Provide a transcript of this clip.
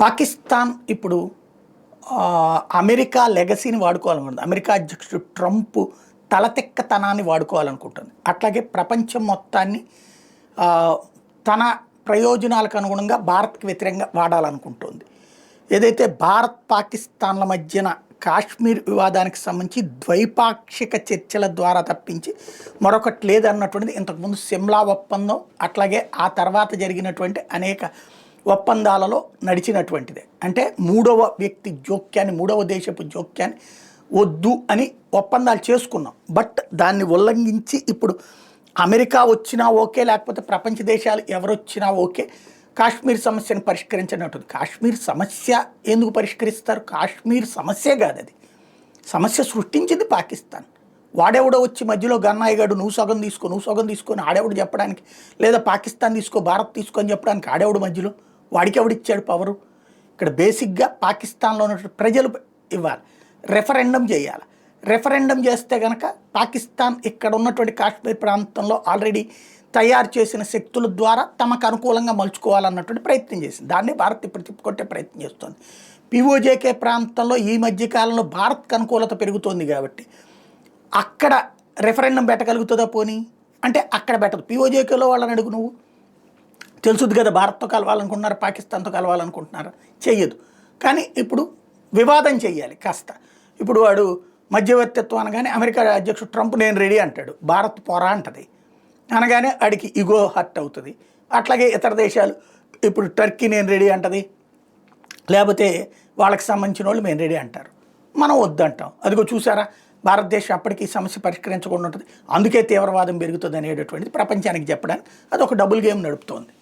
పాకిస్తాన్ ఇప్పుడు America లెగసీని వాడుకోవాలనుకుంటుంది. America అధ్యక్షుడు Trump తలతిక్కతనాన్ని వాడుకోవాలనుకుంటుంది. అట్లాగే ప్రపంచం మొత్తాన్ని తన ప్రయోజనాలకు అనుగుణంగా భారత్కి వ్యతిరేకంగా వాడాలనుకుంటుంది. ఏదైతే భారత్ పాకిస్తాన్ల మధ్యన కాశ్మీర్ వివాదానికి సంబంధించి ద్వైపాక్షిక చర్చల ద్వారా తప్పించి మరొకటి లేదన్నటువంటిది ఇంతకుముందు సిమ్లా ఒప్పందం, అట్లాగే ఆ తర్వాత జరిగినటువంటి అనేక ఒప్పందాలలో నడిచినటువంటిదే. అంటే మూడవ వ్యక్తి జోక్యాన్ని, మూడవ దేశపు జోక్యాన్ని వద్దు అని ఒప్పందాలు చేసుకున్నాం. బట్ దాన్ని ఉల్లంఘించి ఇప్పుడు అమెరికా వచ్చినా ఓకే, లేకపోతే ప్రపంచ దేశాలు ఎవరొచ్చినా ఓకే, కాశ్మీర్ సమస్యను పరిష్కరించినట్టుంది. కాశ్మీర్ సమస్య ఎందుకు పరిష్కరిస్తారు? కాశ్మీర్ సమస్యే కాదు, అది సమస్య సృష్టించింది పాకిస్తాన్. వాడెవడో వచ్చి మధ్యలో గన్నాయిగాడు నువ్వు సగం తీసుకొని ఆడెవడు చెప్పడానికి, లేదా పాకిస్తాన్ తీసుకో భారత్ తీసుకో అని చెప్పడానికి ఆడెవడు మధ్యలో? వాడికి ఎవడిచ్చాడు పవరు? ఇక్కడ బేసిక్గా పాకిస్తాన్లో ఉన్నటువంటి ప్రజలు ఇవ్వాలి, రెఫరెండం చేయాలి. రెఫరెండం చేస్తే కనుక పాకిస్తాన్ ఇక్కడ ఉన్నటువంటి కాశ్మీర్ ప్రాంతంలో ఆల్రెడీ తయారు చేసిన శక్తుల ద్వారా తమకు అనుకూలంగా మలుచుకోవాలన్నటువంటి ప్రయత్నం చేసింది. దాన్ని భారత్ ఇప్పుడు తిప్పుకొట్టే ప్రయత్నం చేస్తుంది. పిఓజేకే ప్రాంతంలో ఈ మధ్యకాలంలో భారత్కు అనుకూలత పెరుగుతోంది కాబట్టి అక్కడ రెఫరెండం పెట్టగలుగుతుందా? పోనీ అంటే అక్కడ పెట్టదు. పిఓజేకేలో వాళ్ళని అడుగు, నువ్వు తెలుసుది కదా భారత్తో కలవాలనుకుంటున్నారు, పాకిస్తాన్తో కలవాలనుకుంటున్నారు, చెయ్యదు. కానీ ఇప్పుడు వివాదం చెయ్యాలి కాస్త. ఇప్పుడు వాడు మధ్యవర్తిత్వం అనగానే అమెరికా అధ్యక్షుడు ట్రంప్ నేను రెడీ అంటాడు, భారత్ పోరా అంటది అనగానే వాడికి ఇగో హర్ట్ అవుతుంది. అట్లాగే ఇతర దేశాలు ఇప్పుడు టర్కీ నేను రెడీ అంటది, లేకపోతే వాళ్ళకి సంబంధించిన వాళ్ళు మేము రెడీ అంటారు, మనం వద్దంటాం. అదిగో చూసారా, భారతదేశం అప్పటికి సమస్య పరిష్కరించకుండా ఉంటుంది, అందుకే తీవ్రవాదం పెరుగుతుంది అనేటటువంటిది ప్రపంచానికి చెప్పడానికి అదొక డబుల్ గేమ్ నడుపుతోంది.